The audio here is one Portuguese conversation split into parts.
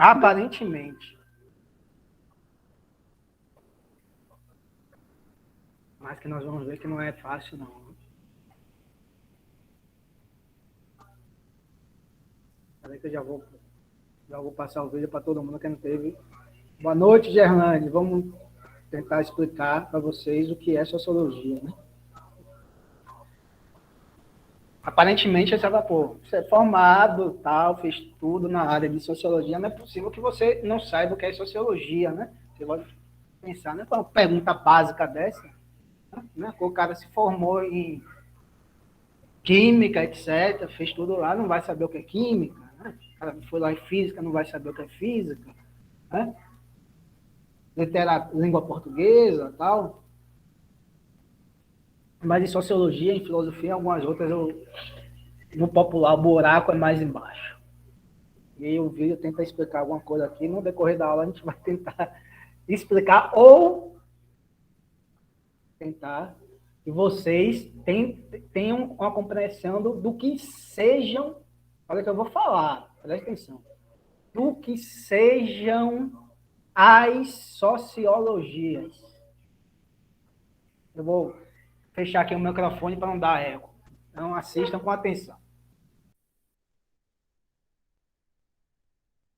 Aparentemente. Mas que nós vamos ver que não é fácil, não. Peraí que eu já vou passar o vídeo para todo mundo que não teve. Boa noite, Gerlane. Vamos tentar explicar para vocês o que é sociologia, né? Aparentemente, você fala, pô, você é formado, tal, fez tudo na área de sociologia, não é possível que você não saiba o que é sociologia, né? Você pode pensar, né? Uma pergunta básica dessa, né? O cara se formou em química, etc., fez tudo lá, não vai saber o que é química, né? O cara foi lá em física, não vai saber o que é física, né? Língua portuguesa, tal. Mas em sociologia, em filosofia, algumas outras, no popular, o buraco é mais embaixo. E o vídeo tenta explicar alguma coisa aqui. No decorrer da aula, a gente vai tentar explicar ou tentar que vocês tenham uma compreensão do que sejam, olha que eu vou falar, presta atenção, do que sejam as sociologias. Eu vou fechar aqui o microfone para não dar eco. Então, assistam com atenção.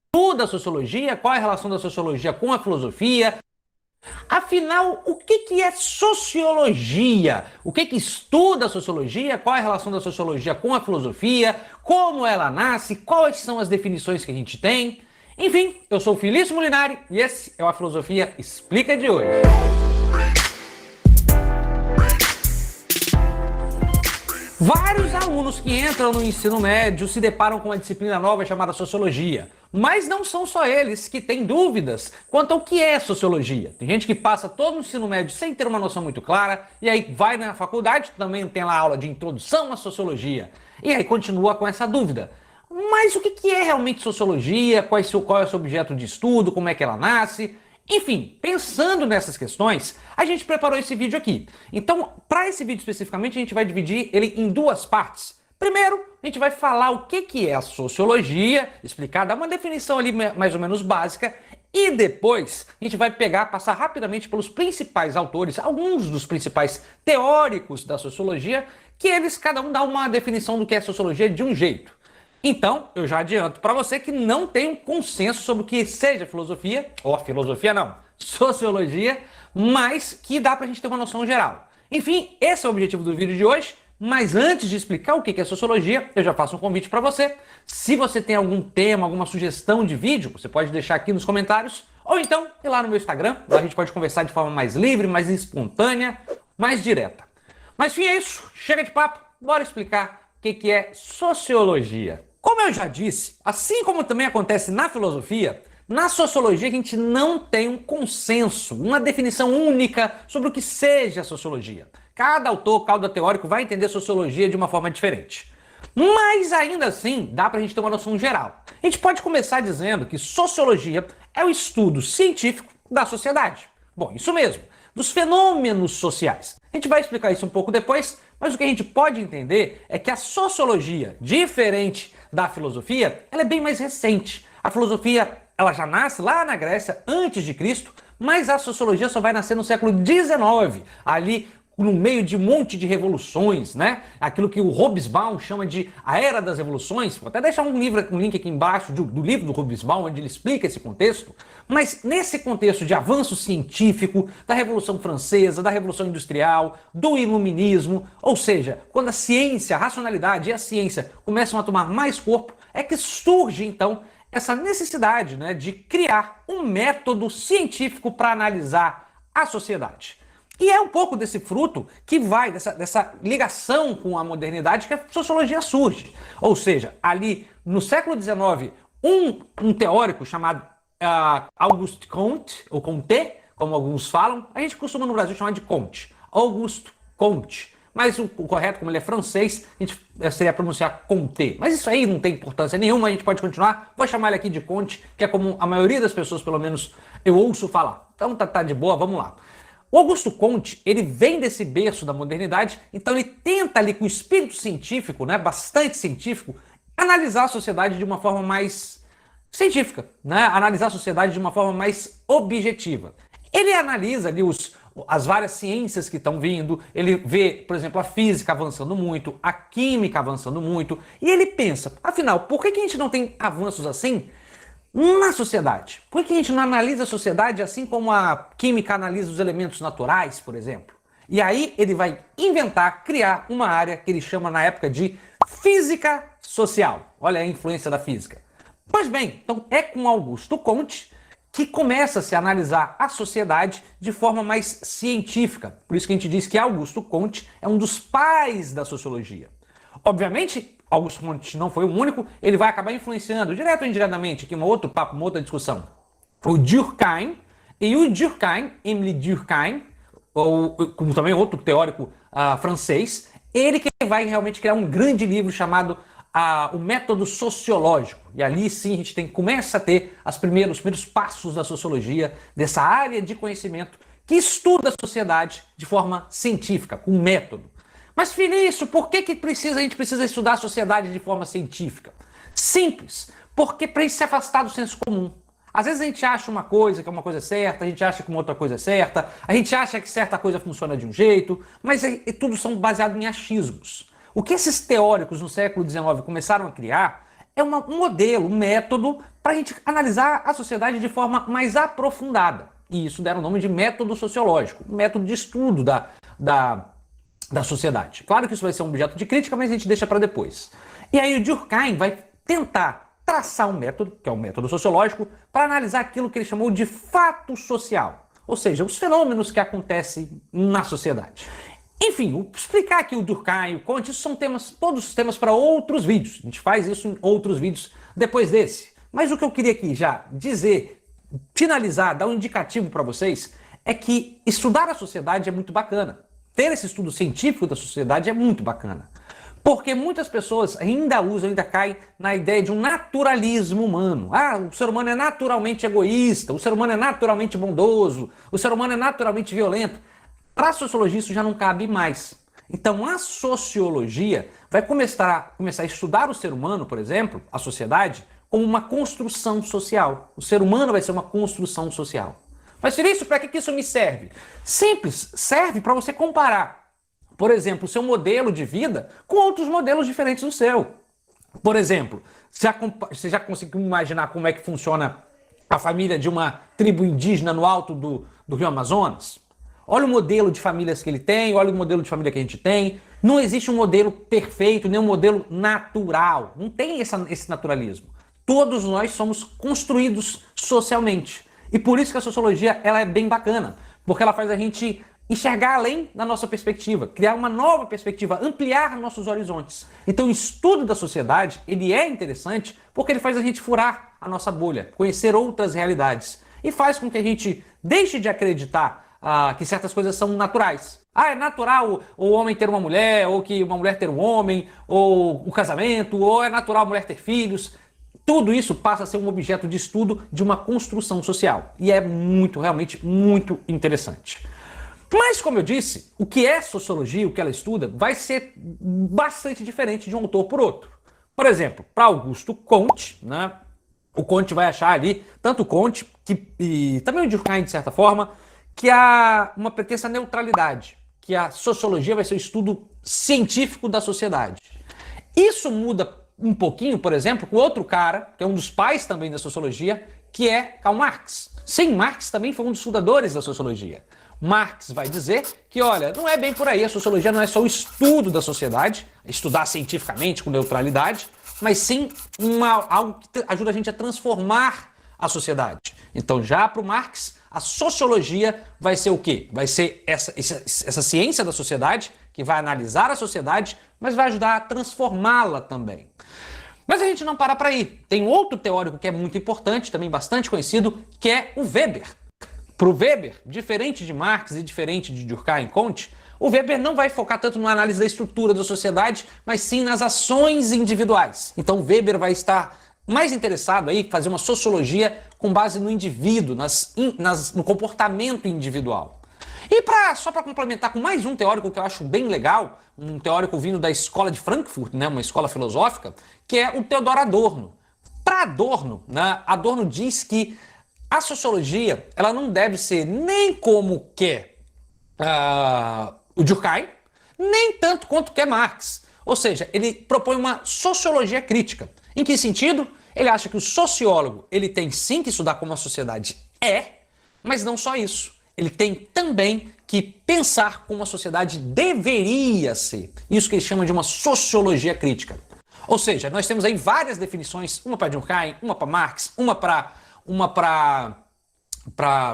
Estuda a sociologia, qual é a relação da sociologia com a filosofia. Afinal, o que é sociologia? O que estuda a sociologia? Qual é a relação da sociologia com a filosofia? Como ela nasce? Quais são as definições que a gente tem? Enfim, eu sou o Felício Molinari e esse é o A Filosofia Explica de hoje. Vários alunos que entram no ensino médio se deparam com uma disciplina nova chamada sociologia. Mas não são só eles que têm dúvidas quanto ao que é sociologia. Tem gente que passa todo o ensino médio sem ter uma noção muito clara, e aí vai na faculdade, também tem lá aula de introdução à sociologia, e aí continua com essa dúvida. Mas o que é realmente sociologia? Qual é o seu objeto de estudo? Como é que ela nasce? Enfim, pensando nessas questões, a gente preparou esse vídeo aqui. Então, para esse vídeo especificamente, a gente vai dividir ele em duas partes. Primeiro, a gente vai falar o que é a sociologia, explicar, dar uma definição ali mais ou menos básica, e depois a gente vai passar rapidamente pelos principais autores, alguns dos principais teóricos da sociologia, que eles cada um dá uma definição do que é sociologia de um jeito. Então, eu já adianto para você que não tem um consenso sobre o que seja filosofia, ou a filosofia não, sociologia, mas que dá para a gente ter uma noção geral. Enfim, esse é o objetivo do vídeo de hoje, mas antes de explicar o que é sociologia, eu já faço um convite para você. Se você tem algum tema, alguma sugestão de vídeo, você pode deixar aqui nos comentários, ou então ir lá no meu Instagram, lá a gente pode conversar de forma mais livre, mais espontânea, mais direta. Mas enfim, é isso, chega de papo, bora explicar o que é sociologia. Como eu já disse, assim como também acontece na filosofia, na sociologia a gente não tem um consenso, uma definição única sobre o que seja sociologia. Cada autor, cada teórico vai entender sociologia de uma forma diferente. Mas ainda assim, dá pra gente ter uma noção geral. A gente pode começar dizendo que sociologia é o estudo científico da sociedade. Bom, isso mesmo, dos fenômenos sociais. A gente vai explicar isso um pouco depois, mas o que a gente pode entender é que a sociologia, diferente da filosofia, ela é bem mais recente. A filosofia, ela já nasce lá na Grécia, antes de Cristo, mas a sociologia só vai nascer no século XIX, ali no meio de um monte de revoluções, né? Aquilo que o Hobsbawm chama de a Era das Revoluções. Vou até deixar um link aqui embaixo do livro do Hobsbawm, onde ele explica esse contexto. Mas nesse contexto de avanço científico, da Revolução Francesa, da Revolução Industrial, do Iluminismo, ou seja, quando a ciência, a racionalidade e a ciência começam a tomar mais corpo, é que surge então essa necessidade, né, de criar um método científico para analisar a sociedade. E é um pouco desse fruto que vai, dessa ligação com a modernidade, que a sociologia surge. Ou seja, ali no século XIX, um teórico chamado Auguste Comte, ou Comte, como alguns falam, a gente costuma no Brasil chamar de Comte, Auguste Comte. Mas o correto, como ele é francês, a gente seria pronunciar Comte. Mas isso aí não tem importância nenhuma, a gente pode continuar. Vou chamar ele aqui de Comte, que é como a maioria das pessoas, pelo menos, eu ouço falar. Então tá de boa, vamos lá. O Augusto Comte, ele vem desse berço da modernidade, então ele tenta ali com o espírito científico, né, bastante científico, analisar a sociedade de uma forma mais científica, né? Analisar a sociedade de uma forma mais objetiva. Ele analisa ali as várias ciências que estão vindo, ele vê, por exemplo, a física avançando muito, a química avançando muito, e ele pensa, afinal, por que a gente não tem avanços assim na sociedade? Por que a gente não analisa a sociedade assim como a química analisa os elementos naturais, por exemplo? E aí ele vai inventar, criar uma área que ele chama na época de física social. Olha a influência da física. Pois bem, então é com Augusto Comte que começa-se a analisar a sociedade de forma mais científica. Por isso que a gente diz que Augusto Comte é um dos pais da sociologia. Obviamente, Augusto Comte não foi o único, ele vai acabar influenciando, direto ou indiretamente, aqui um outro papo, uma outra discussão, o Durkheim, e o Durkheim, Émile Durkheim, ou como também outro teórico francês, ele que vai realmente criar um grande livro chamado o método sociológico. E ali sim a gente começa a ter os primeiros passos da sociologia, dessa área de conhecimento que estuda a sociedade de forma científica, com método. Mas, Felício, por que a gente precisa estudar a sociedade de forma científica? Simples, porque para se afastar do senso comum. Às vezes a gente acha uma coisa que é uma coisa certa, a gente acha que uma outra coisa é certa, a gente acha que certa coisa funciona de um jeito, mas tudo são baseados em achismos. O que esses teóricos no século XIX começaram a criar é um modelo, um método para a gente analisar a sociedade de forma mais aprofundada. E isso deram o nome de método sociológico, método de estudo da sociedade. Claro que isso vai ser um objeto de crítica, mas a gente deixa para depois. E aí o Durkheim vai tentar traçar um método, que é o método sociológico, para analisar aquilo que ele chamou de fato social, ou seja, os fenômenos que acontecem na sociedade. Enfim, explicar aqui o Durkheim, o Comte, isso são todos temas para outros vídeos. A gente faz isso em outros vídeos depois desse. Mas o que eu queria aqui já dizer, finalizar, dar um indicativo para vocês, é que estudar a sociedade é muito bacana. Ter esse estudo científico da sociedade é muito bacana. Porque muitas pessoas ainda caem na ideia de um naturalismo humano. O ser humano é naturalmente egoísta, o ser humano é naturalmente bondoso, o ser humano é naturalmente violento. Para a sociologia isso já não cabe mais. Então a sociologia vai começar a estudar o ser humano, por exemplo, a sociedade, como uma construção social. O ser humano vai ser uma construção social. Mas, Felício, para que isso me serve? Simples, serve para você comparar, por exemplo, o seu modelo de vida com outros modelos diferentes do seu. Por exemplo, você já conseguiu imaginar como é que funciona a família de uma tribo indígena no alto do Rio Amazonas? Olha o modelo de famílias que ele tem, olha o modelo de família que a gente tem. Não existe um modelo perfeito, nem um modelo natural. Não tem esse naturalismo. Todos nós somos construídos socialmente. E por isso que a sociologia ela é bem bacana, porque ela faz a gente enxergar além da nossa perspectiva, criar uma nova perspectiva, ampliar nossos horizontes. Então o estudo da sociedade ele é interessante porque ele faz a gente furar a nossa bolha, conhecer outras realidades. E faz com que a gente deixe de acreditar que certas coisas são naturais. É natural o homem ter uma mulher, ou que uma mulher ter um homem, ou o casamento, ou é natural a mulher ter filhos. Tudo isso passa a ser um objeto de estudo de uma construção social. E é realmente muito interessante. Mas, como eu disse, o que é sociologia, o que ela estuda, vai ser bastante diferente de um autor por outro. Por exemplo, para Augusto Comte, né, o Comte vai achar ali, tanto o Comte, e também o Durkheim, de certa forma, que há uma pretensa neutralidade, que a sociologia vai ser o estudo científico da sociedade. Isso muda um pouquinho, por exemplo, com outro cara, que é um dos pais também da sociologia, que é Karl Marx. Sim, Marx também foi um dos fundadores da sociologia. Marx vai dizer que, olha, não é bem por aí, a sociologia não é só o estudo da sociedade, estudar cientificamente com neutralidade, mas sim algo que ajuda a gente a transformar a sociedade. Então, já para o Marx, a sociologia vai ser o quê? Vai ser essa ciência da sociedade, que vai analisar a sociedade, mas vai ajudar a transformá-la também. Mas a gente não para aí. Tem outro teórico que é muito importante, também bastante conhecido, que é o Weber. Para o Weber, diferente de Marx e diferente de Durkheim e Comte, o Weber não vai focar tanto na análise da estrutura da sociedade, mas sim nas ações individuais. Então o Weber vai estar mais interessado aí em fazer uma sociologia com base no indivíduo, no comportamento individual. E só para complementar com mais um teórico que eu acho bem legal, um teórico vindo da escola de Frankfurt, né, uma escola filosófica, que é o Theodor Adorno. Para Adorno, né, Adorno diz que a sociologia ela não deve ser nem como quer o Durkheim, nem tanto quanto quer Marx. Ou seja, ele propõe uma sociologia crítica. Em que sentido? Ele acha que o sociólogo ele tem sim que estudar como a sociedade é, mas não só isso. Ele tem também que pensar como a sociedade deveria ser. Isso que ele chama de uma sociologia crítica. Ou seja, nós temos aí várias definições, uma para Durkheim, uma para Marx, uma para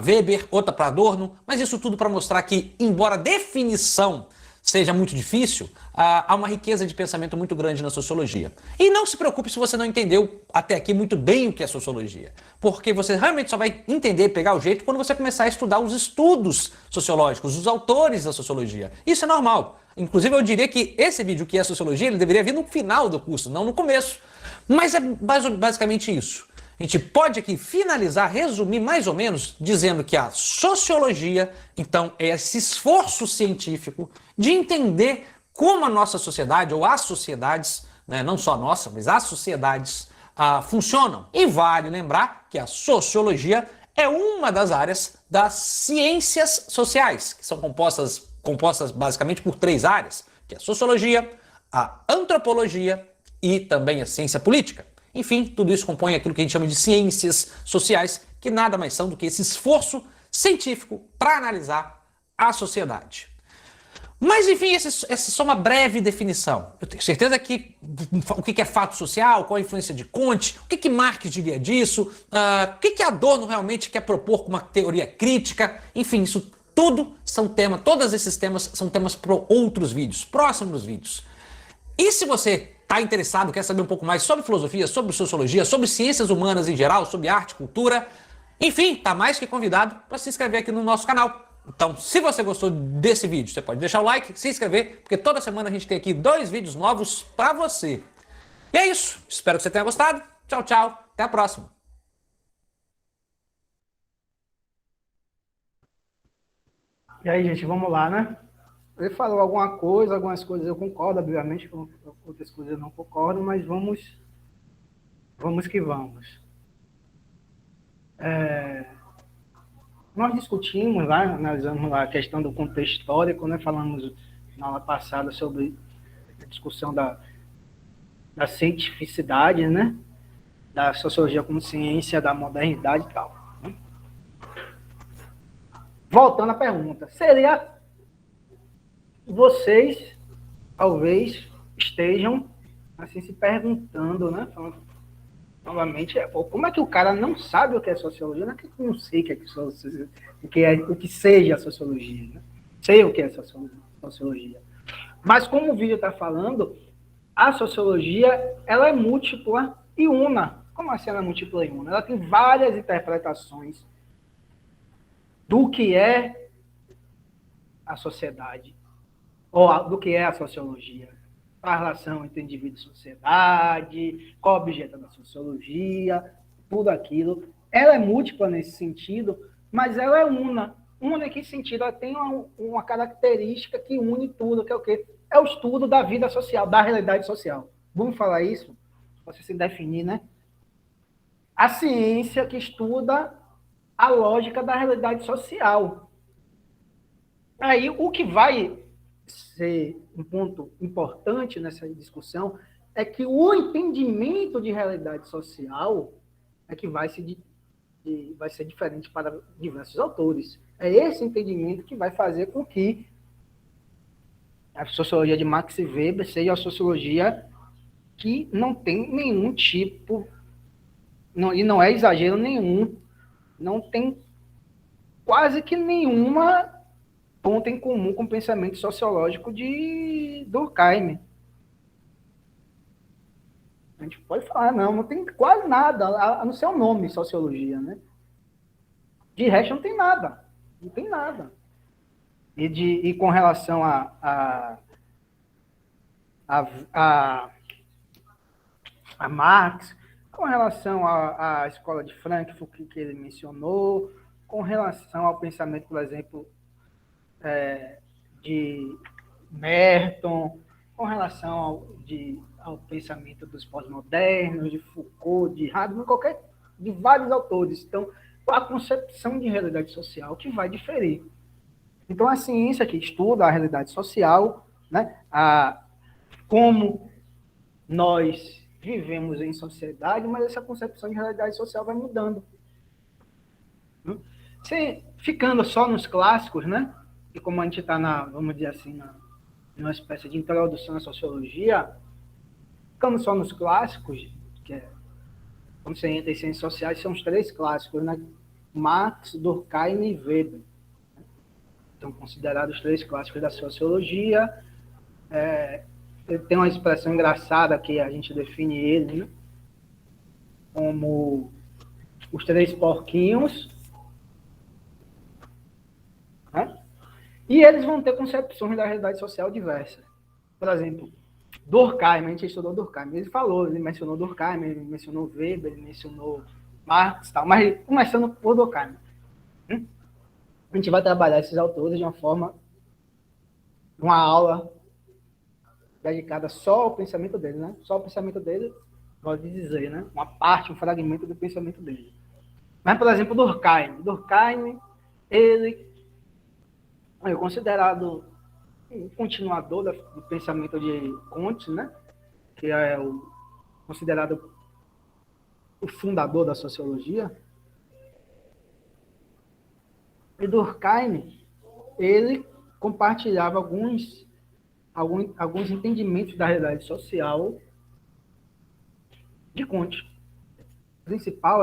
Weber, outra para Adorno, mas isso tudo para mostrar que, embora a definição seja muito difícil, há uma riqueza de pensamento muito grande na sociologia. E não se preocupe se você não entendeu até aqui muito bem o que é sociologia, porque você realmente só vai entender, pegar o jeito, quando você começar a estudar os estudos sociológicos, os autores da sociologia. Isso é normal. Inclusive, eu diria que esse vídeo que é sociologia, ele deveria vir no final do curso, não no começo. Mas é basicamente isso. A gente pode aqui finalizar, resumir mais ou menos, dizendo que a sociologia, então, é esse esforço científico de entender como a nossa sociedade, ou as sociedades, né, não só a nossa, mas as sociedades, funcionam. E vale lembrar que a sociologia é uma das áreas das ciências sociais, que são compostas basicamente por 3 áreas, que é a sociologia, a antropologia e também a ciência política. Enfim, tudo isso compõe aquilo que a gente chama de ciências sociais, que nada mais são do que esse esforço científico para analisar a sociedade. Mas, enfim, essa é só uma breve definição. Eu tenho certeza que o que é fato social, qual a influência de Comte, o que Marx diria disso, o que Adorno realmente quer propor com uma teoria crítica, enfim, isso tudo são temas, todos esses temas são temas para outros vídeos, próximos vídeos. E se você está interessado, quer saber um pouco mais sobre filosofia, sobre sociologia, sobre ciências humanas em geral, sobre arte, cultura, enfim, está mais que convidado para se inscrever aqui no nosso canal. Então, se você gostou desse vídeo, você pode deixar o like, se inscrever, porque toda semana a gente tem aqui 2 vídeos novos para você. E é isso. Espero que você tenha gostado. Tchau, tchau. Até a próxima. E aí, gente, vamos lá, né? Ele falou algumas coisas eu concordo, obviamente, com outras coisas eu não concordo, mas vamos que vamos. Nós discutimos lá, analisamos lá a questão do contexto histórico, né? Falamos na aula passada sobre a discussão da cientificidade, né? Da sociologia como ciência, da modernidade e tal. Né? Voltando à pergunta, vocês talvez estejam assim se perguntando, né? Novamente, como é que o cara não sabe o que é sociologia? Não é que eu não sei o que seja a sociologia, né? Sei o que é sociologia. Mas como o vídeo está falando, a sociologia ela é múltipla e una. Como assim ela é múltipla e una? Ela tem várias interpretações do que é a sociedade, ou do que é a sociologia. A relação entre indivíduo e sociedade, qual o objeto da sociologia, tudo aquilo. Ela é múltipla nesse sentido, mas ela é una. Una em que sentido? Ela tem uma característica que une tudo, que é o quê? É o estudo da vida social, da realidade social. Vamos falar isso? Você se definir, né? A ciência que estuda a lógica da realidade social. Aí, o que vai ser um ponto importante nessa discussão é que o entendimento de realidade social é que vai ser diferente para diversos autores. É esse entendimento que vai fazer com que a sociologia de Max Weber seja a sociologia que não tem nenhum tipo, e não é exagero nenhum, não tem quase que nenhuma ponto em comum com o pensamento sociológico de Durkheim. A gente pode falar, não tem quase nada, a não ser o nome sociologia, né? De resto não tem nada, não tem nada. E com relação a Marx, com relação à escola de Frankfurt que ele mencionou, com relação ao pensamento, por exemplo, de Merton, com relação ao pensamento dos pós-modernos, de Foucault, de Hadamard, de vários autores. Então, a concepção de realidade social que vai diferir. Então, a ciência que estuda a realidade social, né, como nós vivemos em sociedade, mas essa concepção de realidade social vai mudando. Ficando só nos clássicos, né, e como a gente está, vamos dizer assim, numa espécie de introdução à sociologia, ficando só nos clássicos, que é, quando você entra em ciências sociais, são os 3 clássicos, né? Marx, Durkheim e Weber. São considerados os 3 clássicos da sociologia. Tem uma expressão engraçada que a gente define ele, né? Como os 3 porquinhos. Né? E eles vão ter concepções da realidade social diversas. Por exemplo, Durkheim, a gente estudou Durkheim, ele mencionou Durkheim, ele mencionou Weber, ele mencionou Marx, tal, mas começando por Durkheim. A gente vai trabalhar esses autores de uma aula dedicada só ao pensamento dele, né? Só ao pensamento dele, pode dizer, né? Uma parte, um fragmento do pensamento dele. Mas, por exemplo, Durkheim, ele é considerado um continuador do pensamento de Comte, né? Que é considerado o fundador da sociologia. E Durkheim, ele compartilhava alguns entendimentos da realidade social de Comte. O principal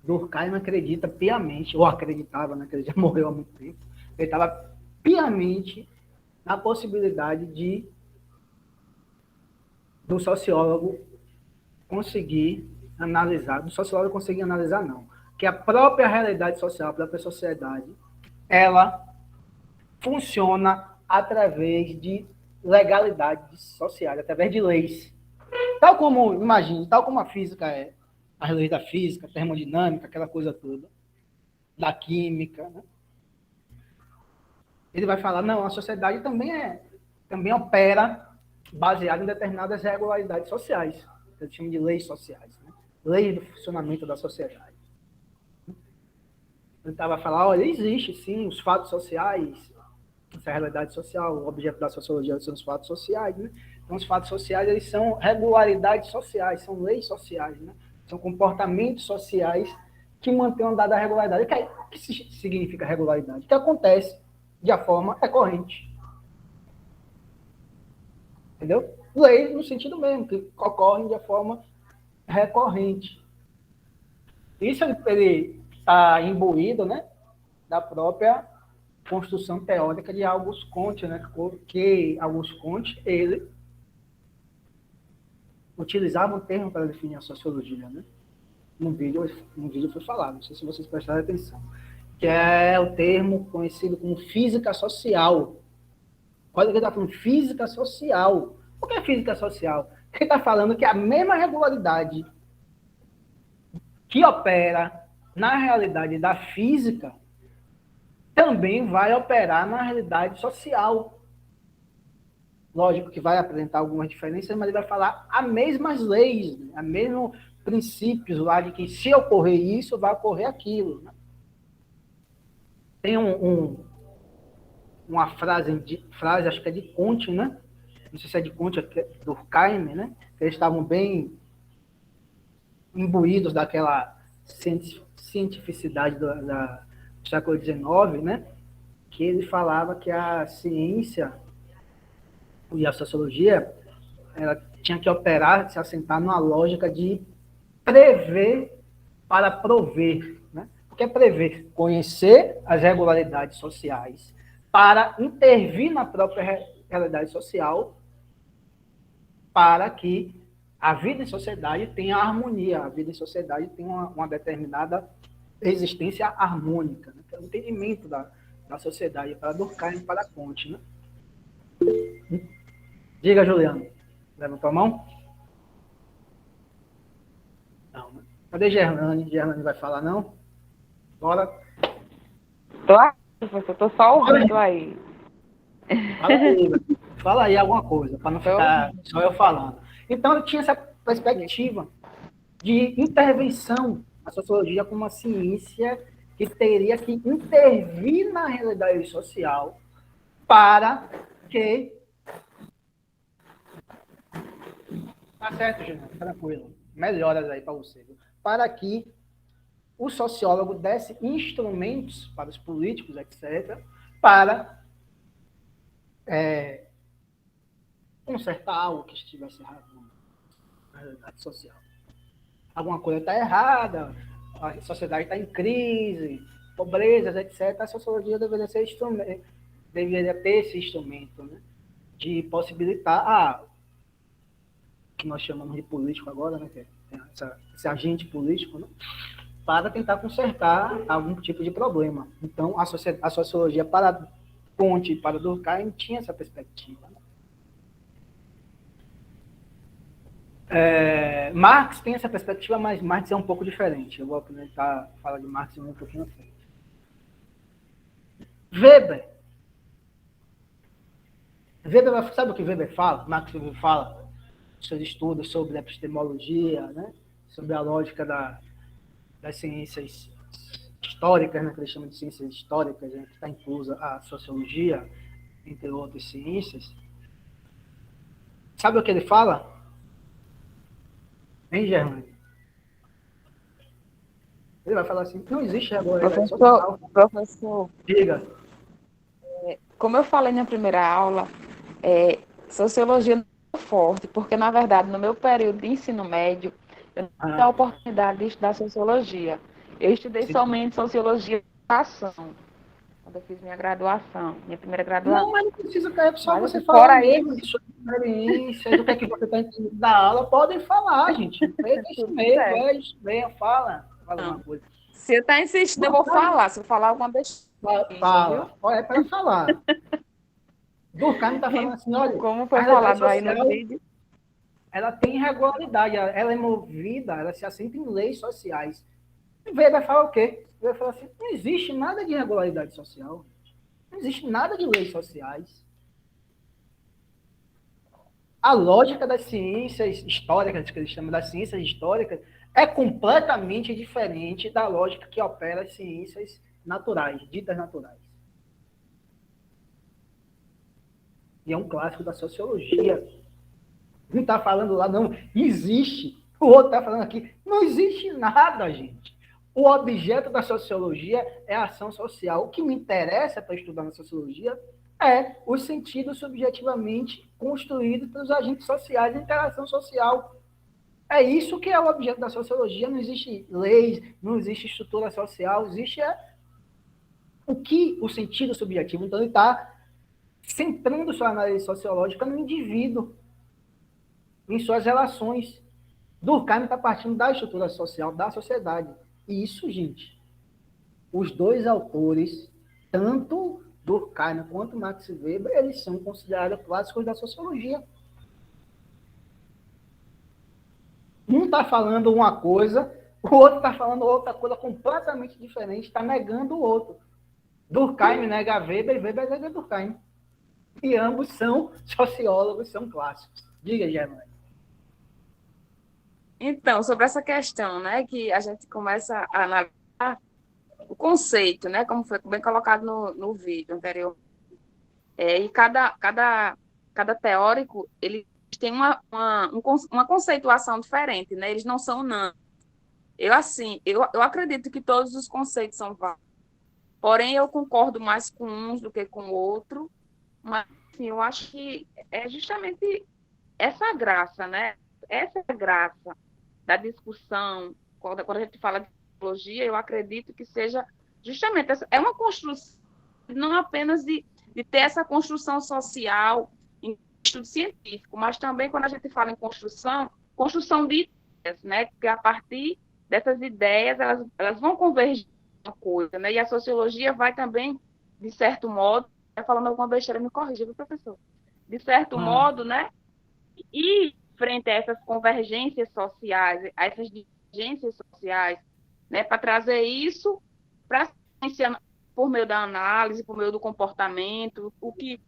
Durkheim acredita piamente, ou acreditava, né, que ele já morreu há muito tempo, ele estava piamente na possibilidade do sociólogo conseguir analisar, não, que a própria realidade social, a própria sociedade, ela funciona através de legalidades sociais, através de leis. Tal como a física é, as leis da física, termodinâmica, aquela coisa toda, da química, né? Ele vai falar, não, a sociedade também opera baseada em determinadas regularidades sociais, que eles chamam de leis sociais, né? Leis do funcionamento da sociedade. Ele estava a falar, olha, existe sim os fatos sociais, essa realidade social, o objeto da sociologia são os fatos sociais, né? Então, os fatos sociais, eles são regularidades sociais, são leis sociais, né? São comportamentos sociais que mantêm uma dada regularidade. O que significa regularidade? Que acontece de forma recorrente. Entendeu? Leis no sentido mesmo, que ocorrem de forma recorrente. Isso ele está imbuído, né, da própria construção teórica de Auguste Comte, né, que Auguste Comte, ele utilizava um termo para definir a sociologia, né? No vídeo foi falado, não sei se vocês prestaram atenção, que é o termo conhecido como física social. Olha que ele está falando, física social. O que é física social? Ele está falando que a mesma regularidade que opera na realidade da física também vai operar na realidade social. Lógico que vai apresentar algumas diferenças, mas ele vai falar as mesmas leis, né? Os mesmos princípios lá de que se ocorrer isso, vai ocorrer aquilo, né? Tem uma frase, acho que é de Comte, né? Não sei se é de Comte, é do Durkheim, né? Eles estavam bem imbuídos daquela cientificidade do século XIX, né? Que ele falava que a ciência e a sociologia, ela tinha que operar, se assentar numa lógica de prever para prover, né? O que é prever? Conhecer as regularidades sociais para intervir na própria realidade social para que a vida em sociedade tenha harmonia, a vida em sociedade tenha uma determinada existência harmônica, né? Que é o entendimento da sociedade para Durkheim e para Comte, né? Diga, Juliano. Levantou a mão? Não, né? Cadê Gerlane? Gerlane vai falar, não? Bora. Tô aqui, professor, tô só ouvindo aí. Fala aí alguma coisa, para não ficar só eu falando. Então, eu tinha essa perspectiva de intervenção, a sociologia como uma ciência que teria que intervir na realidade social para que... Tá certo, Juliano, tranquilo. Melhoras aí para você. Viu? Para que o sociólogo desse instrumentos para os políticos, etc., para consertar algo que estivesse errado na realidade social. Alguma coisa está errada, a sociedade está em crise, pobrezas, etc. A sociologia deveria ser deveria ter esse instrumento, né, de possibilitar que nós chamamos de político agora, né, que é esse agente político, né, para tentar consertar algum tipo de problema. Então, a sociologia para Conte e para Durkheim tinha essa perspectiva. Né? Marx tem essa perspectiva, mas Marx é um pouco diferente. Eu vou apresentar, falar de Marx um pouquinho à frente. Weber, sabe o que Weber fala? Max Weber fala seus estudos sobre a epistemologia, né? Sobre a lógica das ciências históricas, né? Que eles chamam de ciências históricas, né? Que está inclusa a sociologia, entre outras ciências. Sabe o que ele fala? Hein, Germano? Ele vai falar assim, não existe regularidade social. Professor, Diga. como eu falei na primeira aula, sociologia não é forte, porque, na verdade, no meu período de ensino médio, eu não tive a oportunidade de estudar sociologia. Eu estudei somente sociologia e educação, quando eu fiz minha graduação, minha primeira graduação. Não, mas não precisa, é só Mas, você assim, falar fora mesmo isso, de sua experiência, do que é que você está entendendo da aula, podem falar, gente. É isso tudo mesmo, certo. é isso mesmo, fala uma coisa. Se eu estar insistindo, eu vou falar. Se eu falar alguma besteira, Fala, é para falar. Durkheim está falando assim, olha, como a foi realidade falado aí no social, vídeo, ela tem regularidade, ela é movida, ela se assenta em leis sociais. E Weber fala o quê? Weber fala assim, não existe nada de regularidade social, não existe nada de leis sociais. A lógica das ciências históricas, que eles chamam das ciências históricas, é completamente diferente da lógica que opera as ciências naturais, ditas naturais. E é um clássico da sociologia. Um está falando lá, não, existe. O outro está falando aqui, não existe nada, gente. O objeto da sociologia é a ação social. O que me interessa para estudar na sociologia é os sentidos subjetivamente construídos pelos agentes sociais, a interação social. É isso que é o objeto da sociologia. Não existe leis, não existe estrutura social, existe o sentido subjetivo. Então, ele está centrando sua análise sociológica no indivíduo, em suas relações. Durkheim está partindo da estrutura social da sociedade. E isso, gente, os dois autores, tanto Durkheim quanto Max Weber, eles são considerados clássicos da sociologia. Um está falando uma coisa, o outro está falando outra coisa completamente diferente, está negando o outro. Durkheim nega Weber e Weber nega Durkheim. E ambos são sociólogos, são clássicos. Diga, Germano. Então, sobre essa questão, né, que a gente começa a analisar o conceito, né, como foi bem colocado no vídeo anterior. E cada teórico, ele tem uma conceituação diferente, né, eles não são unânimes. Eu acredito que todos os conceitos são válidos, porém eu concordo mais com uns do que com o outro, mas assim, eu acho que é justamente essa graça, né, essa é a graça da discussão, quando a gente fala de psicologia, eu acredito que seja justamente essa, é uma construção, não apenas de ter essa construção social em estudo científico, mas também quando a gente fala em construção de ideias, né? Porque a partir dessas ideias, elas vão convergir em uma coisa, né? E a sociologia vai também, de certo modo, falando alguma besteira, me corrija, viu, professor? De certo modo, né? E frente a essas convergências sociais, a essas divergências sociais, né, para trazer isso para a ciência por meio da análise, por meio do comportamento, o que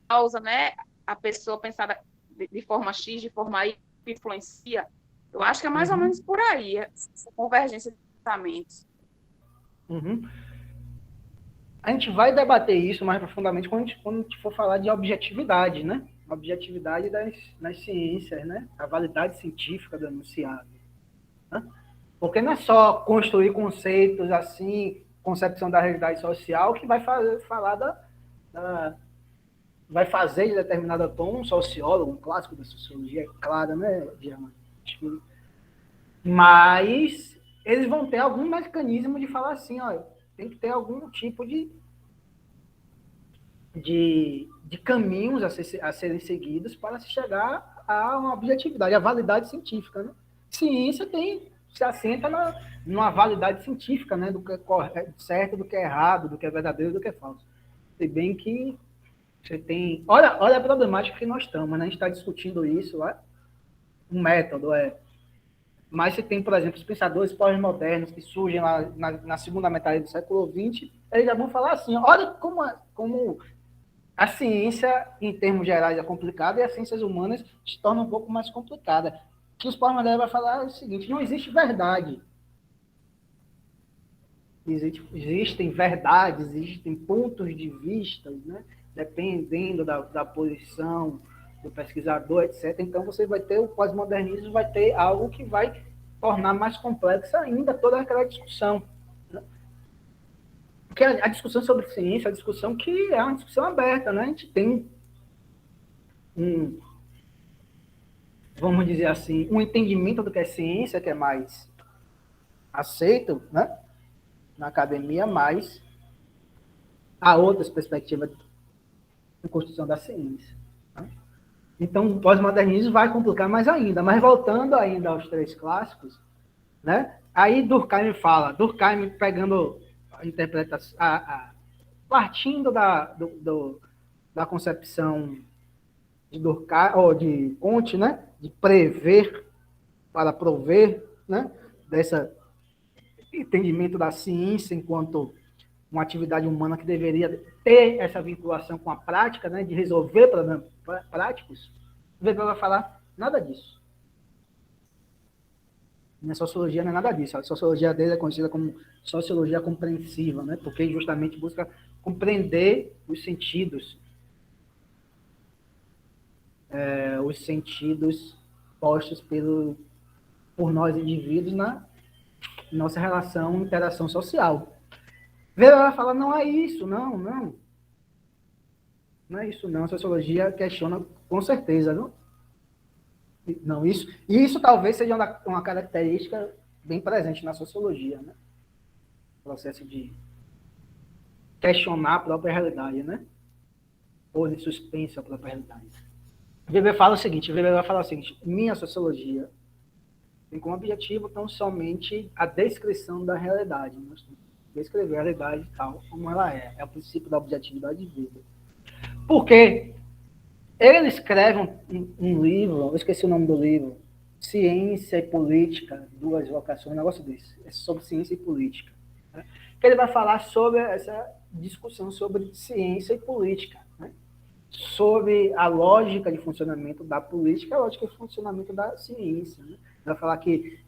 causa, né, a pessoa pensar de forma X, de forma Y, que influencia. Eu acho que é mais ou menos por aí, essa convergência de pensamentos. Uhum. A gente vai debater isso mais profundamente quando a gente for falar de objetividade, né? Objetividade nas ciências, né? A validade científica do enunciado. Né? Porque não é só construir conceitos assim, concepção da realidade social, que vai vai fazer de determinado tom um sociólogo, um clássico da sociologia, é claro, né, Diana? Mas eles vão ter algum mecanismo de falar assim, ó, tem que ter algum tipo de caminhos a serem seguidos para se chegar a uma objetividade, a validade científica, né? Ciência se assenta numa validade científica, né? Do que é certo, do que é errado, do que é verdadeiro, do que é falso. Se bem que você tem... Olha a problemática que nós estamos, né? A gente está discutindo isso lá. Um método Mas você tem, por exemplo, os pensadores pós-modernos que surgem lá na segunda metade do século XX, eles já vão falar assim, olha como a ciência, em termos gerais, é complicada e as ciências humanas se tornam um pouco mais complicada. O que os pós-modernos vão falar é o seguinte, não existe verdade. Existem verdades, existem pontos de vista, né? Dependendo da posição do pesquisador, etc. Então, você vai ter o pós-modernismo, vai ter algo que vai tornar mais complexa ainda toda aquela discussão. Né? Porque a discussão sobre ciência é uma discussão que é uma discussão aberta, né? A gente tem vamos dizer assim, um entendimento do que é ciência, que é mais aceito, né? Na academia, mas há outras perspectivas de construção da ciência. Né? Então, o pós-modernismo vai complicar mais ainda. Mas voltando ainda aos três clássicos, né? Aí Durkheim fala, Durkheim pegando a interpretação, partindo da concepção de Durkheim, ou de Comte, né? De prever para prover, né? Desse entendimento da ciência enquanto uma atividade humana que deveria ter essa vinculação com a prática, né? De resolver problemas práticos. Weber vai falar nada disso. Minha sociologia não é nada disso. A sociologia dele é conhecida como sociologia compreensiva, né? Porque justamente busca compreender os sentidos postos por nós indivíduos na nossa relação, interação social. Weber vai falar, não é isso, não. Não é isso, não. A sociologia questiona com certeza, não? Não, isso talvez seja uma característica bem presente na sociologia, né? O processo de questionar a própria realidade, né? Ou de suspense à própria realidade. Weber vai falar o seguinte, minha sociologia tem como objetivo tão somente a descrição da realidade, nós temos que descrever a realidade tal como ela é o princípio da objetividade de vida. Porque ele escreve um livro, eu esqueci o nome do livro, Ciência e Política, duas vocações, um negócio desse, é sobre ciência e política. Né? Que ele vai falar sobre essa discussão sobre ciência e política, né? Sobre a lógica de funcionamento da política e a lógica de funcionamento da ciência. Né? Ele vai falar que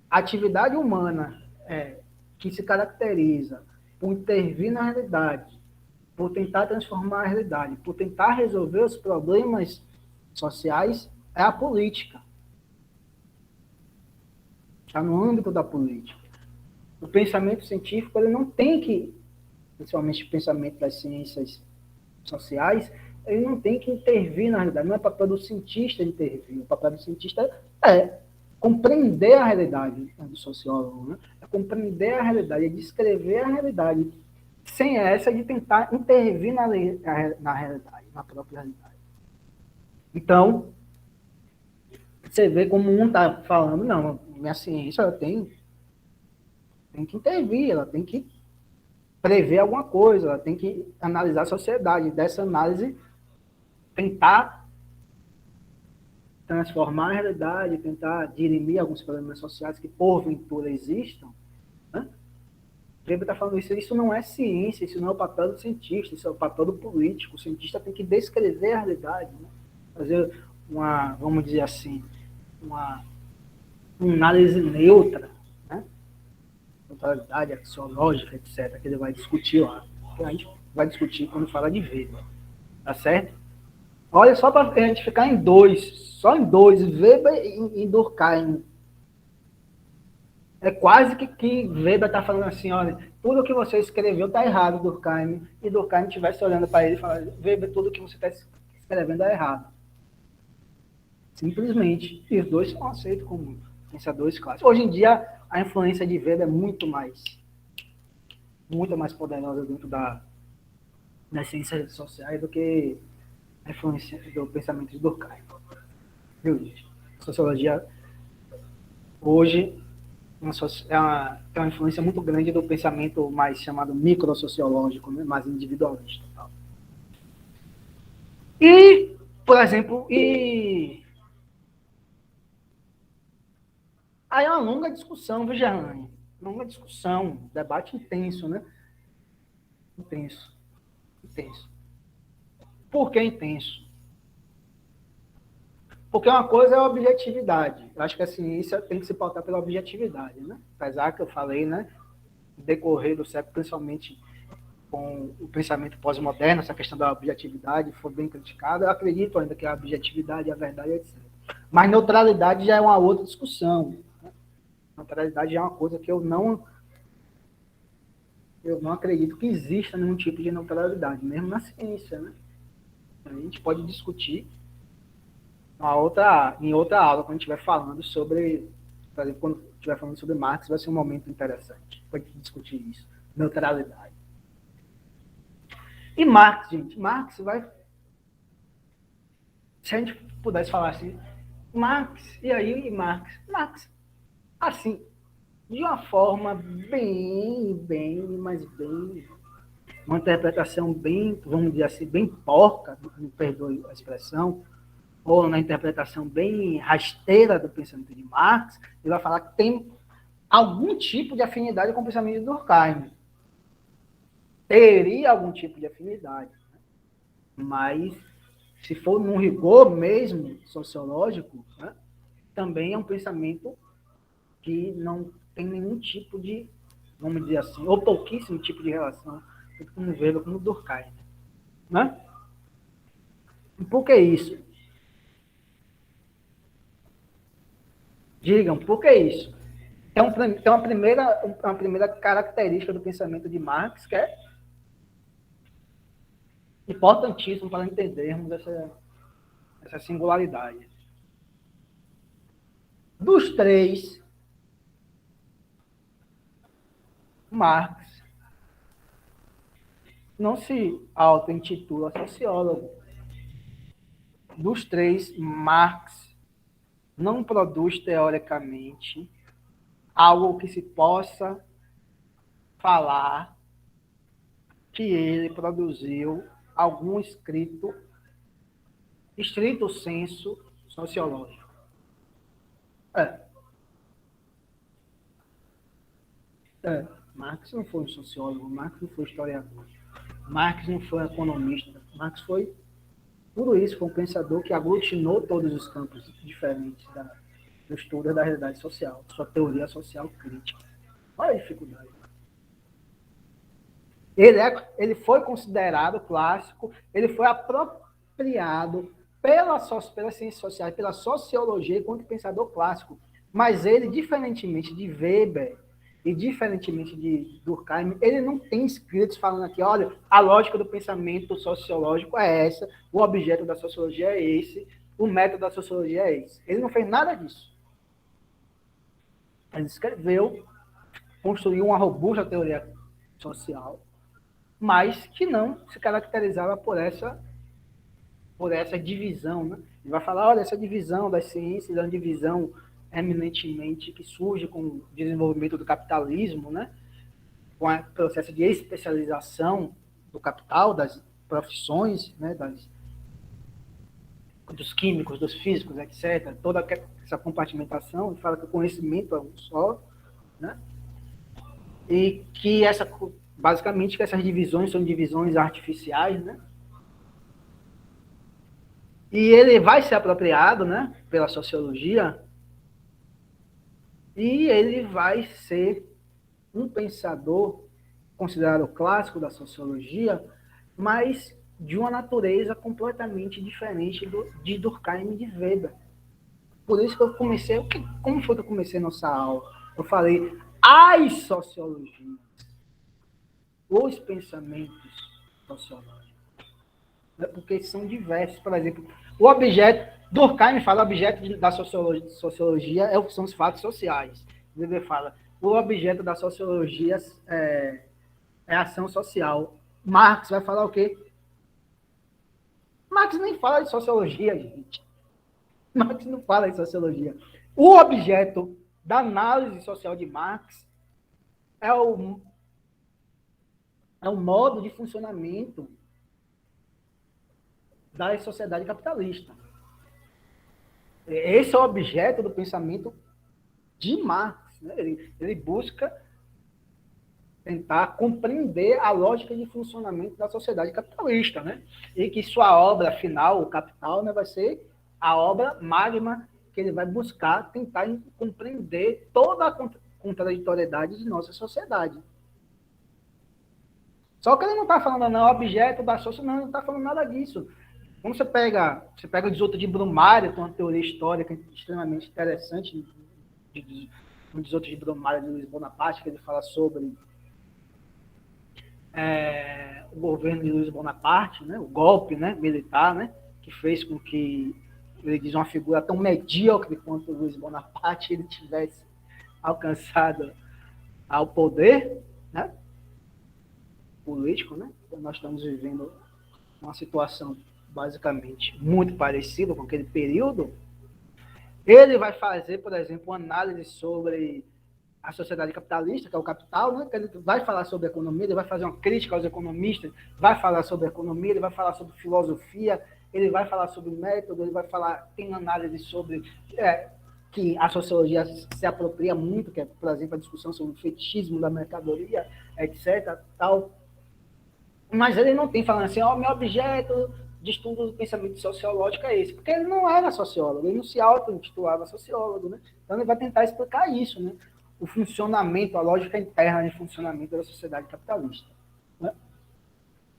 a atividade humana que se caracteriza por intervir na realidade, por tentar transformar a realidade, por tentar resolver os problemas sociais, é a política. Está no âmbito da política. O pensamento científico ele não tem que, principalmente o pensamento das ciências sociais, ele não tem que intervir na realidade. Não é papel do cientista intervir. O papel do cientista é compreender a realidade do sociólogo, né? É compreender a realidade, é descrever a realidade, sem essa de tentar intervir na realidade, na própria realidade. Então, você vê como um está falando, não, minha ciência ela tem que intervir, ela tem que prever alguma coisa, ela tem que analisar a sociedade, dessa análise tentar transformar a realidade, tentar dirimir alguns problemas sociais que porventura existam, né? Weber está falando isso não é ciência, isso não é o papel do cientista, isso é o papel do político. O cientista tem que descrever a realidade, né? Fazer vamos dizer assim, uma análise neutra, né? Neutralidade axiológica, etc., que ele vai discutir lá. Que a gente vai discutir quando fala de Weber, tá certo? Olha, só para a gente ficar em dois, só em dois, Weber e Durkheim. É quase que Weber está falando assim, olha, tudo que você escreveu está errado, Durkheim, e Durkheim estivesse olhando para ele e falando, Weber, tudo que você está escrevendo é errado. Simplesmente. E os dois são aceitos como pensadores clássicos. Hoje em dia, a influência de Weber é muito mais poderosa dentro das ciências sociais do que a influência do pensamento de Durkheim. Viu, gente? A sociologia, hoje, tem uma influência muito grande do pensamento mais chamado microsociológico, né? Mais individualista. Tal. E, por exemplo, aí é uma longa discussão, viu, Gerlane? Longa discussão, debate intenso, né? Intenso. Por que intenso? Porque uma coisa é a objetividade. Eu acho que a ciência tem que se pautar pela objetividade, né? Apesar que eu falei, né? No decorrer do século, principalmente com o pensamento pós-moderno, essa questão da objetividade foi bem criticada. Eu acredito ainda que a objetividade, a verdade, etc. Mas neutralidade já é uma outra discussão. Né? Neutralidade já é uma coisa que eu não acredito que exista nenhum tipo de neutralidade, mesmo na ciência, né? A gente pode discutir em outra aula, quando a gente estiver falando sobre, por exemplo, quando estiver falando sobre Marx, vai ser um momento interessante para discutir isso, neutralidade. E Marx, gente, Marx vai, se a gente pudesse falar assim, Marx, e aí Marx, assim, de uma forma uma interpretação bem, vamos dizer assim, bem porca, me perdoe a expressão, ou na interpretação bem rasteira do pensamento de Marx, ele vai falar que tem algum tipo de afinidade com o pensamento de Durkheim. Teria algum tipo de afinidade. Mas, se for num rigor mesmo sociológico, né, também é um pensamento que não tem nenhum tipo de, vamos dizer assim, ou pouquíssimo tipo de relação com o Weber, com o Durkheim. Né? E por que isso? Digam, por que isso? Tem uma primeira característica do pensamento de Marx que é importantíssimo para entendermos essa singularidade. Dos três, Marx não se auto-intitula sociólogo. Dos três, Marx não produz teoricamente algo que se possa falar que ele produziu algum escrito estrito senso sociológico. Marx não foi um sociólogo, Marx não foi historiador, Marx não foi economista, Marx foi tudo isso, foi um pensador que aglutinou todos os campos diferentes do estudo da realidade social, sua teoria social crítica. Olha a dificuldade. Ele foi considerado clássico, ele foi apropriado pelas ciências sociais, pela sociologia, enquanto pensador clássico. Mas ele, diferentemente de Weber e diferentemente de Durkheim, ele não tem escritos falando aqui, olha, a lógica do pensamento sociológico é essa, o objeto da sociologia é esse, o método da sociologia é esse. Ele não fez nada disso. Ele escreveu, construiu uma robusta teoria social, mas que não se caracterizava por essa divisão. Né? Ele vai falar, olha, essa divisão das ciências é uma divisão eminentemente que surge com o desenvolvimento do capitalismo, né? Com o processo de especialização do capital, das profissões, né? Dos químicos, dos físicos, etc. Toda essa compartimentação, ele fala que o conhecimento é um só, né? E que basicamente que essas divisões são divisões artificiais, né? E ele vai ser apropriado, né, pela sociologia E ele vai ser um pensador considerado clássico da sociologia, mas de uma natureza completamente diferente de Durkheim e de Weber. Por isso que eu comecei... Como foi que eu comecei nossa aula? Eu falei, as sociologias, os pensamentos sociológicos, né? Porque são diversos. Por exemplo, o objeto... Durkheim fala, o objeto da sociologia são os fatos sociais. Weber fala, o objeto da sociologia é a ação social. Marx vai falar o quê? Marx nem fala de sociologia, gente. Marx não fala de sociologia. O objeto da análise social de Marx é o modo de funcionamento da sociedade capitalista. Esse é o objeto do pensamento de Marx. Né? Ele busca tentar compreender a lógica de funcionamento da sociedade capitalista, né? E que sua obra final, o Capital, né, vai ser a obra magma que ele vai buscar tentar compreender toda a contraditoriedade de nossa sociedade. Só que ele não está falando, não, objeto da sociedade, não está falando nada disso. Quando você pega o Desoto de Brumário, que é uma teoria histórica extremamente interessante, o Desoto de Brumário de Luiz Bonaparte, que ele fala sobre o governo de Luiz Bonaparte, né, o golpe, né, militar, né, que fez com que, ele diz, uma figura tão medíocre quanto Luiz Bonaparte ele tivesse alcançado ao poder, né, político, né? Nós estamos vivendo uma situação basicamente muito parecida com aquele período. Ele vai fazer, por exemplo, uma análise sobre a sociedade capitalista, que é o Capital, né? Ele vai falar sobre economia, ele vai fazer uma crítica aos economistas, vai falar sobre economia, ele vai falar sobre filosofia, ele vai falar sobre método, ele vai falar, tem análise sobre que a sociologia se apropria muito, que é, por exemplo, a discussão sobre o fetichismo da mercadoria, etc. Tal. Mas ele não tem falando assim, meu objeto de estudo do pensamento sociológico é esse, porque ele não era sociólogo, ele não se auto-intitulava sociólogo, né? Então ele vai tentar explicar isso, né? O funcionamento, a lógica interna de funcionamento da sociedade capitalista. Né?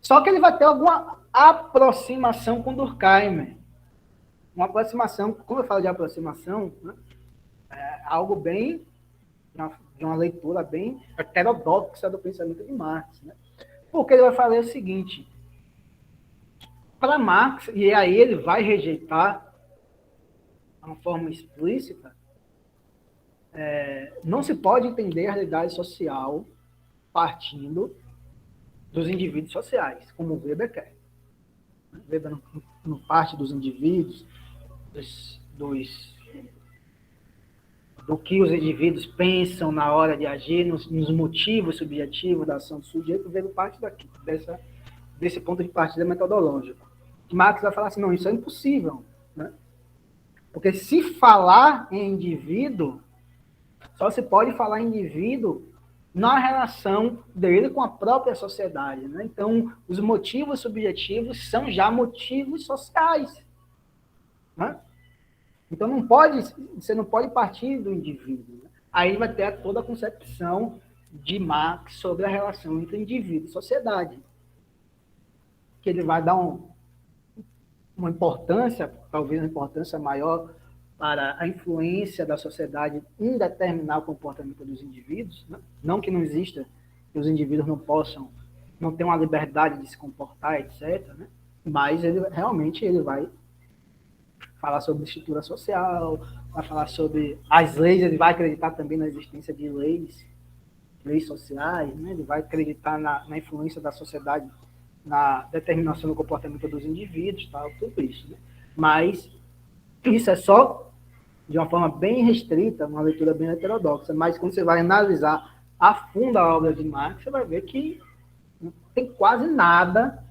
Só que ele vai ter alguma aproximação com Durkheim. Uma aproximação, como eu falo de aproximação, né? Algo bem, de uma leitura bem heterodoxa do pensamento de Marx. Né? Porque ele vai falar o seguinte, para Marx, e aí ele vai rejeitar de uma forma explícita, não se pode entender a realidade social partindo dos indivíduos sociais, como Weber quer. Weber não parte dos indivíduos, do que os indivíduos pensam na hora de agir, nos motivos subjetivos da ação do sujeito, Weber parte desse ponto de partida metodológico. Marx vai falar assim, não, isso é impossível. Né? Porque se falar em indivíduo, só se pode falar em indivíduo na relação dele com a própria sociedade. Né? Então, os motivos subjetivos são já motivos sociais. Né? Então, você não pode partir do indivíduo. Né? Aí vai ter toda a concepção de Marx sobre a relação entre indivíduo e sociedade. Que ele vai dar uma importância, talvez uma importância maior para a influência da sociedade em determinar o comportamento dos indivíduos, né? Não que não exista, que os indivíduos não tenham a liberdade de se comportar, etc., né? Mas ele vai falar sobre estrutura social, vai falar sobre as leis, ele vai acreditar também na existência de leis sociais, né? Ele vai acreditar na influência da sociedade na determinação do comportamento dos indivíduos, tal, tudo isso. Né? Mas isso é só de uma forma bem restrita, uma leitura bem heterodoxa. Mas quando você vai analisar a fundo a obra de Marx, você vai ver que não tem quase nada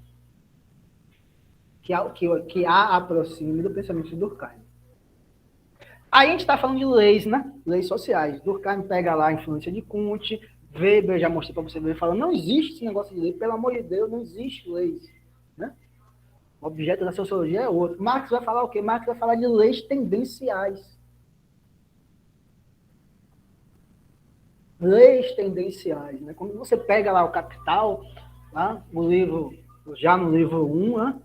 que a aproxime do pensamento de Durkheim. Aí a gente está falando de leis, né? Leis sociais. Durkheim pega lá a influência de Kant, Weber, já mostrei para você, falando, não existe esse negócio de lei, pelo amor de Deus, não existe leis. Né? O objeto da sociologia é outro. Marx vai falar o quê? Marx vai falar de leis tendenciais. leis tendenciais, né? Quando você pega lá o Capital, lá, no livro, já no livro 1, né?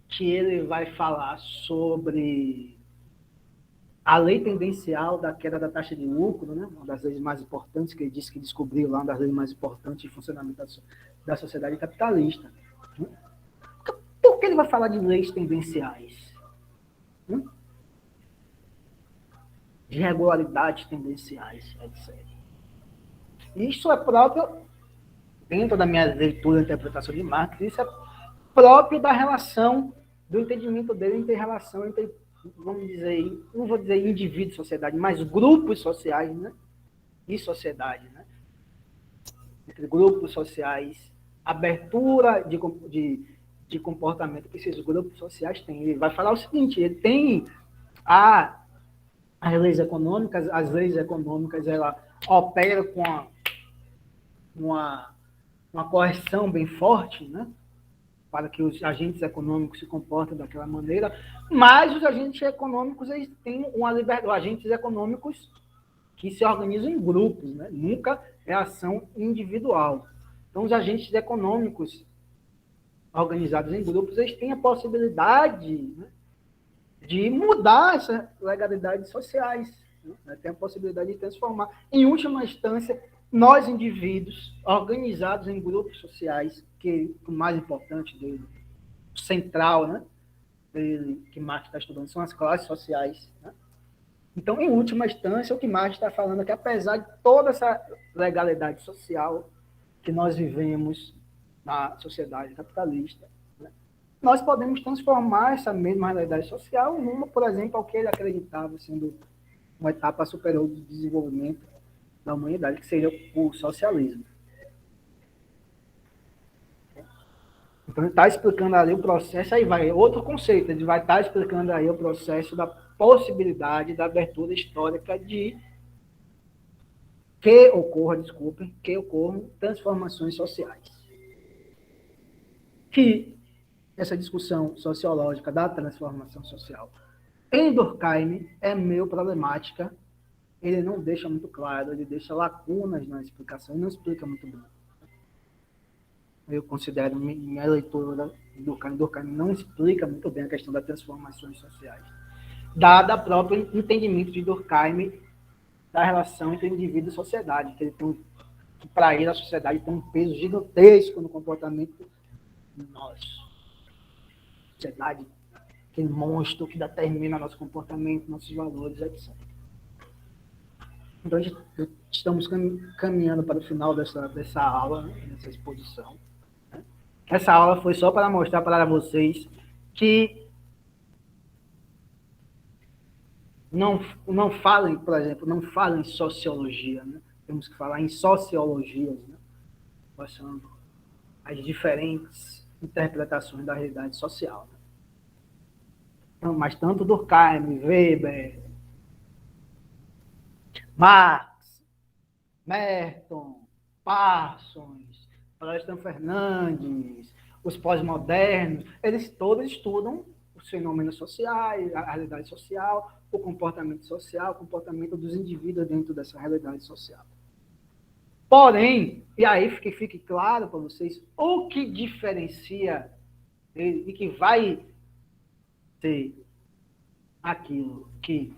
Que ele vai falar sobre a lei tendencial da queda da taxa de lucro, né? Uma das leis mais importantes, que ele disse que descobriu lá, uma das leis mais importantes de funcionamento da sociedade capitalista. Por que ele vai falar de leis tendenciais? De regularidades tendenciais, etc. Isso é próprio, dentro da minha leitura e interpretação de Marx, isso é próprio da relação, do entendimento dele entre relação entre, vamos dizer, não vou dizer indivíduo e sociedade, mas grupos sociais, né? E sociedade, né? Entre grupos sociais, abertura de comportamento que esses grupos sociais têm. Ele vai falar o seguinte, ele tem as leis econômicas, ela opera com uma correção bem forte, né? Para que os agentes econômicos se comportem daquela maneira, mas os agentes econômicos, eles têm uma liberdade, agentes econômicos que se organizam em grupos, né? Nunca é ação individual. Então, os agentes econômicos organizados em grupos, eles têm a possibilidade, né, de mudar essas legalidades sociais, né? Tem a possibilidade de transformar. Em última instância, nós, indivíduos, organizados em grupos sociais, que o mais importante dele, o central, né, dele, que Marx está estudando, são as classes sociais. Né? Então, em última instância, o que Marx está falando é que, apesar de toda essa legalidade social que nós vivemos na sociedade capitalista, né, nós podemos transformar essa mesma realidade social numa, por exemplo, ao que ele acreditava sendo uma etapa superior do desenvolvimento da humanidade, que seria o socialismo. Então, ele está explicando ali o processo, aí vai outro conceito, ele vai estar explicando aí o processo da possibilidade da abertura histórica de que ocorram transformações sociais. Que essa discussão sociológica da transformação social em Durkheim é meio problemática. Ele não deixa muito claro, ele deixa lacunas na explicação, ele não explica muito bem. Eu considero minha leitura do Durkheim não explica muito bem a questão das transformações sociais, dada o próprio entendimento de Durkheim da relação entre indivíduo e sociedade, que para ele a sociedade tem um peso gigantesco no comportamento nosso. A sociedade, aquele monstro que determina nosso comportamento, nossos valores, etc. Então, estamos caminhando para o final dessa aula, né, dessa exposição. Né? Essa aula foi só para mostrar para vocês que não falem, por exemplo, não falem em sociologia. Né? Temos que falar em sociologias, né? Quais são as diferentes interpretações da realidade social. Né? Então, mas tanto Durkheim, Weber, Marx, Merton, Parsons, Florestan Fernandes, os pós-modernos, eles todos estudam os fenômenos sociais, a realidade social, o comportamento dos indivíduos dentro dessa realidade social. Porém, e aí que fique claro para vocês, o que diferencia ele e que vai ser aquilo que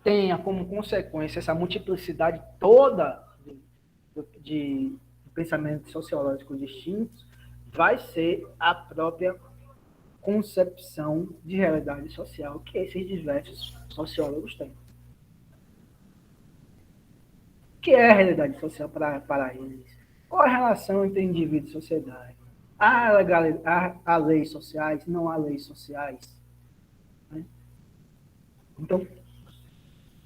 tenha como consequência essa multiplicidade toda de pensamentos sociológicos distintos, vai ser a própria concepção de realidade social que esses diversos sociólogos têm. O que é a realidade social para eles? Qual a relação entre indivíduo e sociedade? Há leis sociais? Não há leis sociais? Né? Então,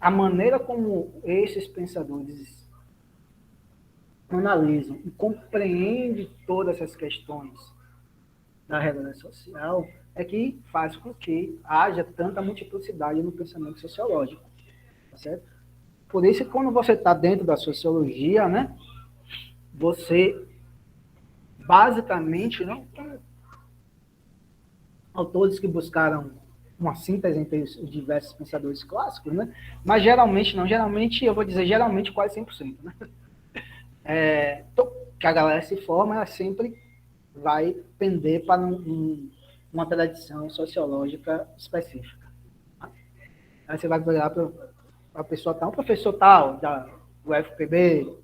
a maneira como esses pensadores analisam e compreendem todas essas questões da realidade social é que faz com que haja tanta multiplicidade no pensamento sociológico. Tá certo? Por isso, quando você está dentro da sociologia, né, você basicamente não tem autores que buscaram uma síntese entre os diversos pensadores clássicos, né? Mas geralmente não, geralmente, eu vou dizer geralmente quase 100%, né? Que a galera se forma, ela sempre vai pender para uma tradição sociológica específica. Aí você vai virar para a pessoa tal, um professor tal, do IFPB,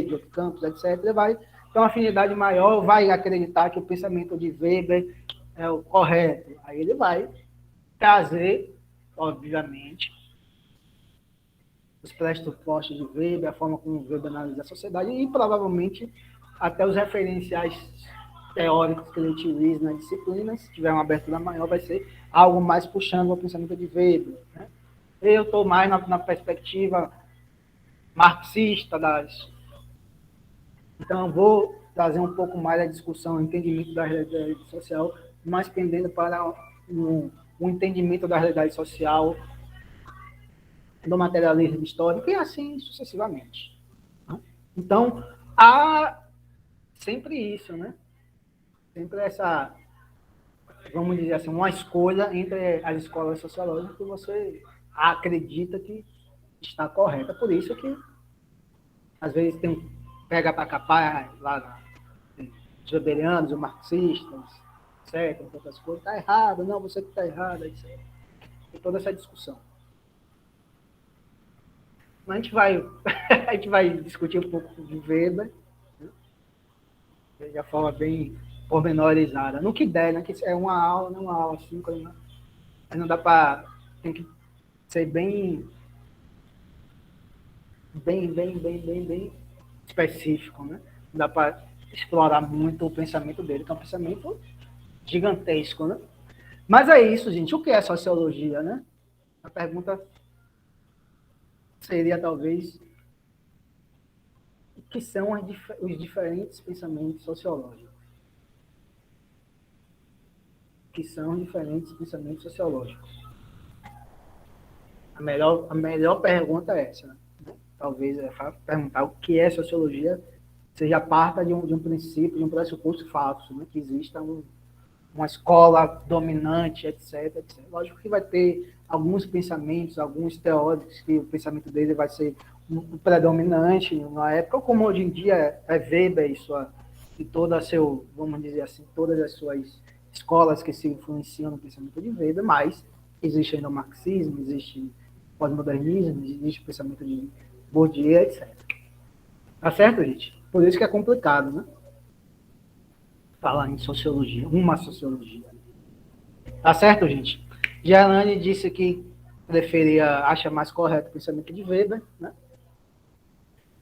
de outro campus, etc., ele vai ter uma afinidade maior, vai acreditar que o pensamento de Weber é o correto. Aí ele vai trazer, obviamente, os pressupostos de Weber, a forma como Weber analisa a sociedade e, provavelmente, até os referenciais teóricos que ele utiliza na disciplina, se tiver uma abertura maior, vai ser algo mais puxando o pensamento de Weber. Né? Eu estou mais na perspectiva marxista Então, eu vou trazer um pouco mais a discussão, o entendimento da realidade social, mais pendendo para um entendimento da realidade social, do materialismo histórico, e assim sucessivamente. Então, há sempre isso, né? Sempre essa, vamos dizer assim, uma escolha entre as escolas sociológicas que você acredita que está correta. Por isso que, às vezes, tem um pega para capar lá os weberianos, os marxistas, certo? Outras coisas, está errado, não, você que está errado, etc. Tem toda essa discussão. Mas a gente vai discutir um pouco de Weber, né? De forma bem pormenorizada. No que der, né? Que é uma aula, não é uma aula assim, mas não dá para... Tem que ser bem específico, né? Não dá para explorar muito o pensamento dele, que é um pensamento gigantesco, né? Mas é isso, gente. O que é sociologia, né? A pergunta seria, talvez, o que são os diferentes pensamentos sociológicos? O que são os diferentes pensamentos sociológicos? A melhor pergunta é essa, né? Talvez perguntar o que é sociologia seja parte de um princípio, de um pressuposto falso, né? Que exista uma escola dominante, etc, etc. Lógico que vai ter alguns pensamentos, alguns teóricos que o pensamento dele vai ser um predominante na época, como hoje em dia é Weber e toda a seu, vamos dizer assim, todas as suas escolas que se influenciam no pensamento de Weber, mas existe ainda o marxismo, existe o pós-modernismo, existe o pensamento de Bourdieu, etc. Tá certo, gente? Por isso que é complicado, né? Falar em sociologia, uma sociologia. Tá certo, gente? Gerlane disse que acha mais correto o pensamento de Weber, né?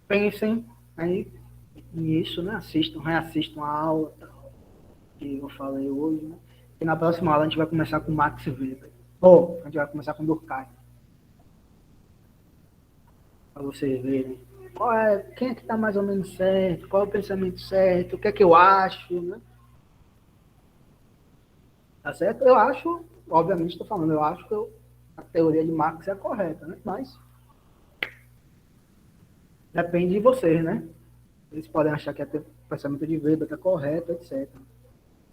Pensem aí nisso, né? Reassistam a aula que eu falei hoje, né? E na próxima aula a gente vai começar com Max Weber. A gente vai começar com Durkheim. Para vocês verem. Quem é que está mais ou menos certo? Qual é o pensamento certo? O que é que eu acho, né? Tá certo? Eu acho, obviamente estou falando, eu acho que a teoria de Marx é a correta, né? Mas depende de vocês, né? Eles podem achar que o pensamento de Weber está correto, etc.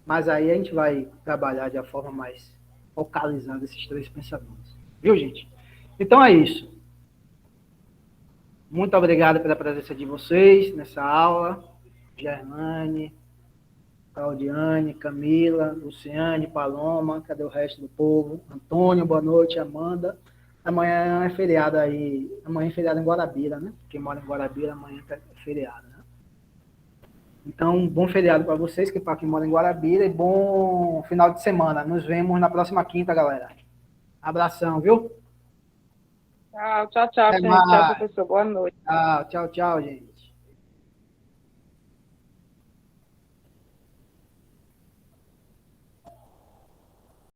Mas aí a gente vai trabalhar de uma forma mais focalizada esses três pensamentos. Viu, gente? Então é isso. Muito obrigado pela presença de vocês nessa aula. Gerlane, Claudiane, Camila, Luciane, Paloma, cadê o resto do povo? Antônio, boa noite, Amanda. Amanhã é feriado aí, amanhã é feriado em Guarabira, né? Quem mora em Guarabira, amanhã é feriado, né? Então, bom feriado para vocês, que para quem mora em Guarabira, e bom final de semana. Nos vemos na próxima quinta, galera. Abração, viu? Tchau, gente. Tchau, professor. Boa noite. Tchau, gente.